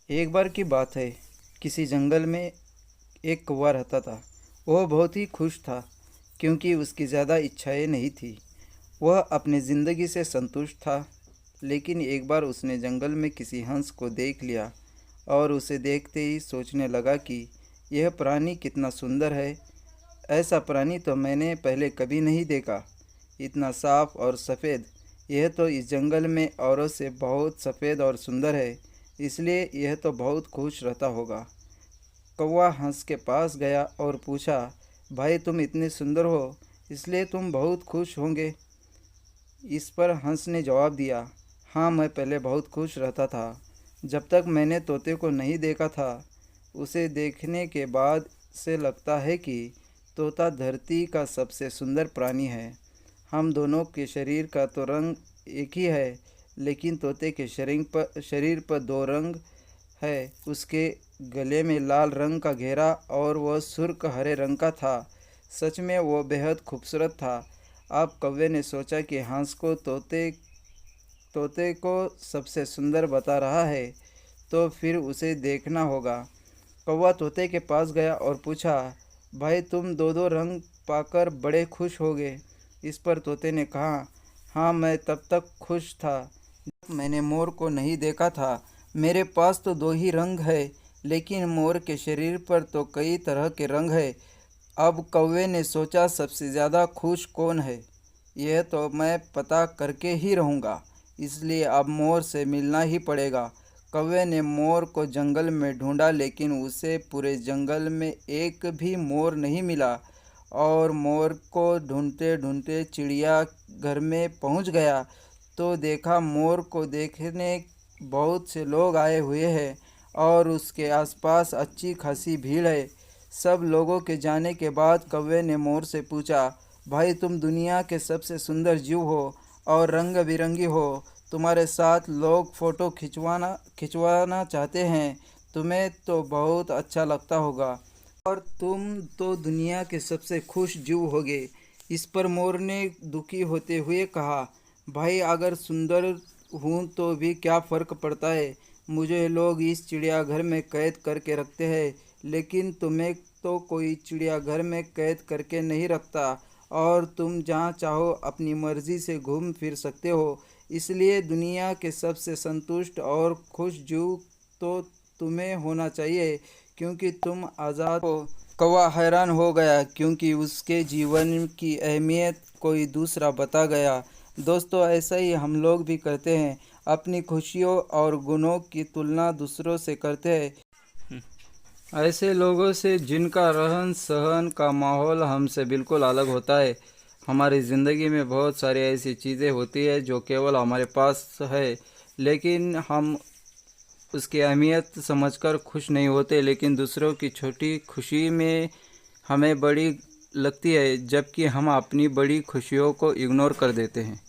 एक बार की बात है। किसी जंगल में एक कौवा रहता था। वह बहुत ही खुश था क्योंकि उसकी ज़्यादा इच्छाएं नहीं थी। वह अपनी ज़िंदगी से संतुष्ट था। लेकिन एक बार उसने जंगल में किसी हंस को देख लिया और उसे देखते ही सोचने लगा कि यह प्राणी कितना सुंदर है। ऐसा प्राणी तो मैंने पहले कभी नहीं देखा। इतना साफ और सफ़ेद। यह तो इस जंगल में औरों से बहुत सफ़ेद और सुंदर है, इसलिए यह तो बहुत खुश रहता होगा। कौवा हंस के पास गया और पूछा, भाई तुम इतने सुंदर हो, इसलिए तुम बहुत खुश होंगे। इस पर हंस ने जवाब दिया, हाँ मैं पहले बहुत खुश रहता था, जब तक मैंने तोते को नहीं देखा था। उसे देखने के बाद से लगता है कि तोता धरती का सबसे सुंदर प्राणी है। हम दोनों के शरीर का तो रंग एक ही है, लेकिन तोते के शरीर पर दो रंग है। उसके गले में लाल रंग का घेरा और वह सुर्ख हरे रंग का था। सच में वह बेहद खूबसूरत था। अब कौवे ने सोचा कि हंस को तोते को सबसे सुंदर बता रहा है, तो फिर उसे देखना होगा। कौवा तोते के पास गया और पूछा, भाई तुम दो दो रंग पाकर बड़े खुश होगे। इस पर तोते ने कहा, हाँ मैं तब तक खुश था जब मैंने मोर को नहीं देखा था। मेरे पास तो दो ही रंग है, लेकिन मोर के शरीर पर तो कई तरह के रंग है। अब कौवे ने सोचा, सबसे ज़्यादा खुश कौन है, यह तो मैं पता करके ही रहूँगा, इसलिए अब मोर से मिलना ही पड़ेगा। कौवे ने मोर को जंगल में ढूंढा, लेकिन उसे पूरे जंगल में एक भी मोर नहीं मिला। और मोर को ढूंढते ढूंढते चिड़िया घर में पहुंच गया, तो देखा मोर को देखने बहुत से लोग आए हुए हैं और उसके आसपास अच्छी खासी भीड़ है। सब लोगों के जाने के बाद कौवे ने मोर से पूछा, भाई तुम दुनिया के सबसे सुंदर जीव हो और रंग बिरंगी हो। तुम्हारे साथ लोग फ़ोटो खिंचवाना चाहते हैं। तुम्हें तो बहुत अच्छा लगता होगा और तुम तो दुनिया के सबसे खुश जीव होगे। इस पर मोर ने दुखी होते हुए कहा, भाई अगर सुंदर हूँ तो भी क्या फ़र्क पड़ता है। मुझे लोग इस चिड़ियाघर में कैद करके रखते हैं, लेकिन तुम्हें तो कोई चिड़ियाघर में कैद करके नहीं रखता और तुम जहाँ चाहो अपनी मर्ज़ी से घूम फिर सकते हो। इसलिए दुनिया के सबसे संतुष्ट और खुश जीव तो तुम्हें होना चाहिए, क्योंकि तुम आज़ाद हो। कौवा हैरान हो गया क्योंकि उसके जीवन की अहमियत कोई दूसरा बता गया। दोस्तों, ऐसा ही हम लोग भी करते हैं। अपनी खुशियों और गुणों की तुलना दूसरों से करते हैं, ऐसे लोगों से जिनका रहन सहन का माहौल हमसे बिल्कुल अलग होता है। हमारी ज़िंदगी में बहुत सारी ऐसी चीज़ें होती है जो केवल हमारे पास है, लेकिन हम उसकी अहमियत समझकर खुश नहीं होते, लेकिन दूसरों की छोटी खुशी में हमें बड़ी लगती है, जबकि हम अपनी बड़ी खुशियों को इग्नोर कर देते हैं।